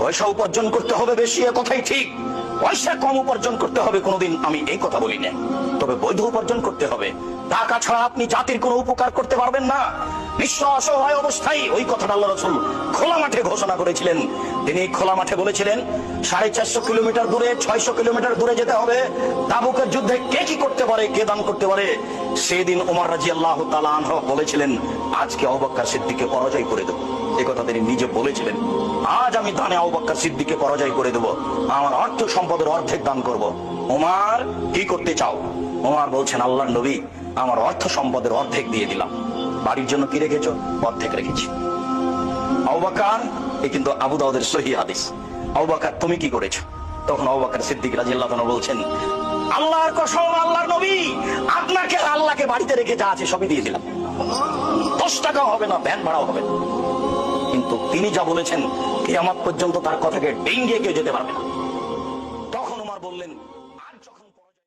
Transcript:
পয়সা উপার্জন করতে হবে বেশি, এ কথাই ঠিক। পয়সা কম উপার্জন করতে হবে কোনোদিন আমি এই কথা বলি না, তবে বৈধ উপার্জন করতে হবে। টাকা ছাড়া আপনি জাতির কোনো উপকার করতে পারবেন না। নিঃস্ব অসহায় অবস্থায় ওই কথাটা আল্লাহ রাসূল খোলা মাঠে ঘোষণা করেছিলেন। তিনি খোলা মাঠে বলেছিলেন 450 কিলোমিটার দূরে, 600 কিলোমিটার দূরে যেতে হবে। তাবুকের যুদ্ধে কে কি করতে পারে, কে দান করতে পারে। সেদিন ওমর রাদিয়াল্লাহু তাআলা আনহু বলেছিলেন, আজকে আবু বকর সিদ্দিককে পরাজয় করে দেব। এই কথা তিনি নিজে বলেছিলেন, আজ আমি দানে আবু বকর সিদ্দিককে পরাজয় করে দেব, আমার অর্থ সম্পদের অর্ধেক দান করব। ওমর, কি করতে চাও? ওমর বলছেন, আল্লাহর নবী, আমার অর্থ সম্পদের অর্ধেক দিয়ে দিলাম। বাড়ির জন্য কি রেখেছো? অর্ধেক রেখেছি। আবু বকর, এই কিন্তু আবু দাউদের সহিহ হাদিস। আবু বকর, তুমি কি করেছো? তখন আবু বকর সিদ্দিক রাদিয়াল্লাহু আনহু বলছেন, আল্লাহর কসম, আল্লাহর নবী, আপনাকে আল্লাহকে বাড়িতে রেখে যা আছে সবই দিয়ে দিলাম। 10 টাকাও হবে না, ভ্যান ভাড়াও হবে না। কিন্তু তিনি যা বলেছেন, কিয়ামত পর্যন্ত তার কথাকে ডিঙ্গিয়ে কেউ যেতে পারবে না। তখন ওমর বললেন,